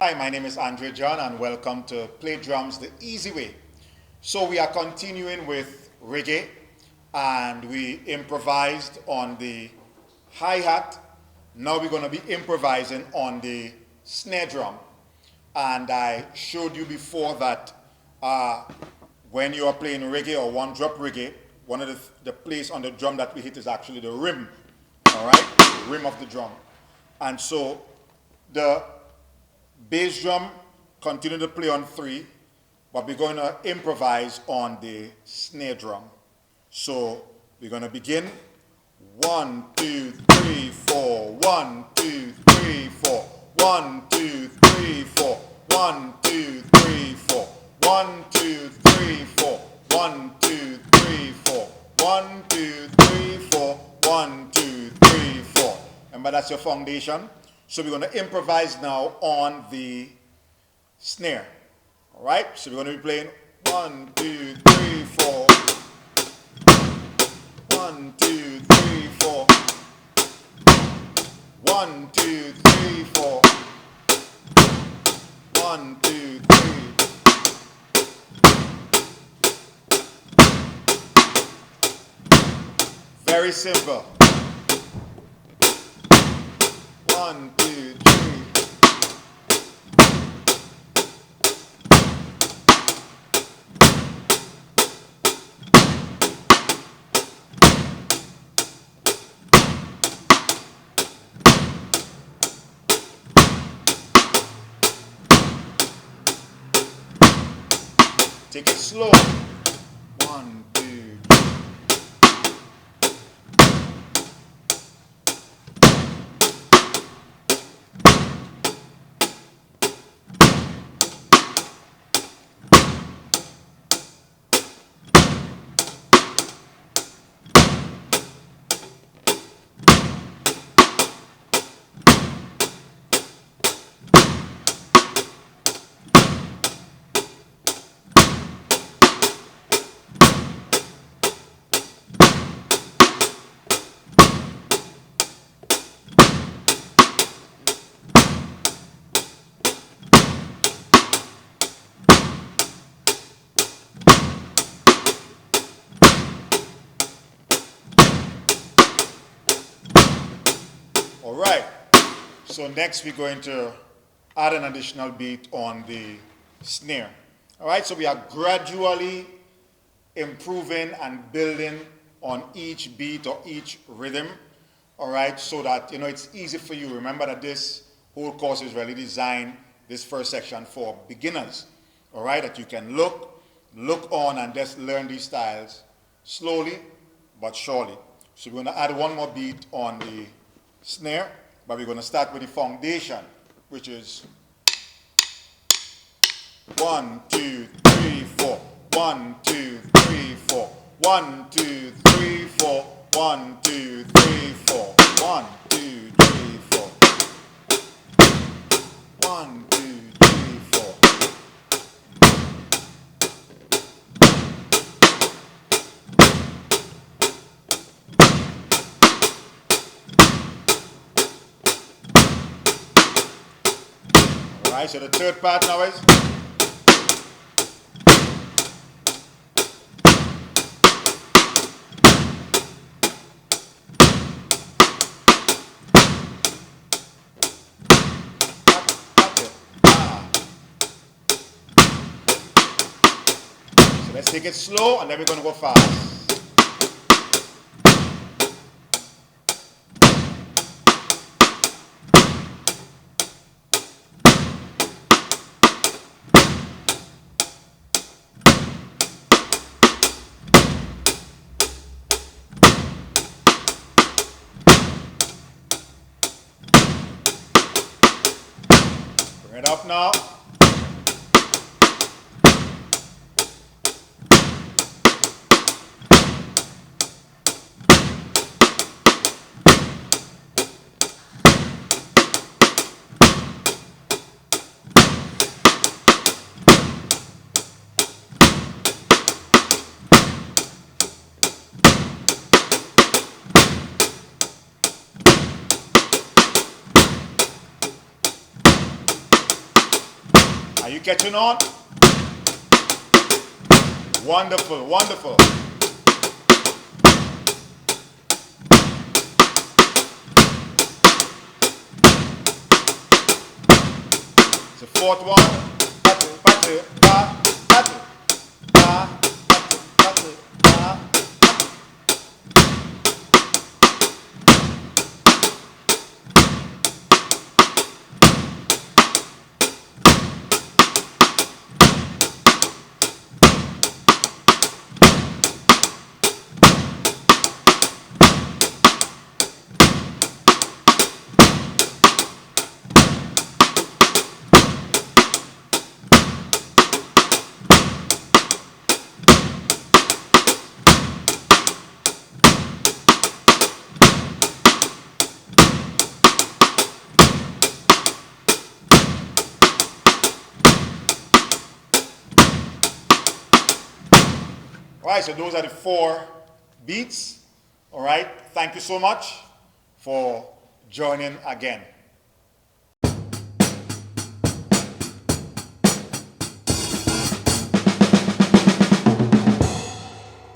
Hi, my name is Andre John and welcome to Play Drums the Easy Way. So we are continuing with reggae and we improvised on the hi-hat. Now we're going to be improvising on the snare drum. And I showed you before that when you are playing reggae or one-drop reggae, one of the place on the drum that we hit is actually the rim, all right? The rim of the drum. And so the bass drum continue to play on 3, but we're going to improvise on the snare drum. So we're going to begin 1, 2, 3, 4, 1, 2, 3, 4, 1, 2, 3, 4, 1, 2, 3, 4, 1, 2, 3, 4, 1, 2, 3, 4, 1, 2, 3, 4, 1, 2, 3, 4. Remember, that's your foundation. So we're going to improvise now on the snare. All right? So we're going to be playing 1, 2, 3, 4. 1, 2, 3, 4. 1, 2, 3, 4. 1, 2, 3. Very simple. 1, 2, 3. Take it slow. 1, 2, 3. All right, so next we're going to add an additional beat on the snare. All right, so we are gradually improving and building on each beat or each rhythm, all right, so that, it's easy for you. Remember that this whole course is really designed, this first section, for beginners, all right, that you can look on and just learn these styles slowly but surely. So we're going to add one more beat on the snare, but we're going to start with the foundation, which is 1, 2, 3, 4, 1, 2, 3, 4, 1, 2, 3, 4, 1, 2, 3, 4, 1, 2, 3, 4, 1, 2, 3, 4. All right, so the third part now is let's take it slow and then we're going to go fast. Bring it up now. Are you catching on? Wonderful, wonderful. The fourth one. Batu, batu, ba, batu, ba, batu, batu, ba. All right, so those are the 4 beats. All right, thank you so much for joining again.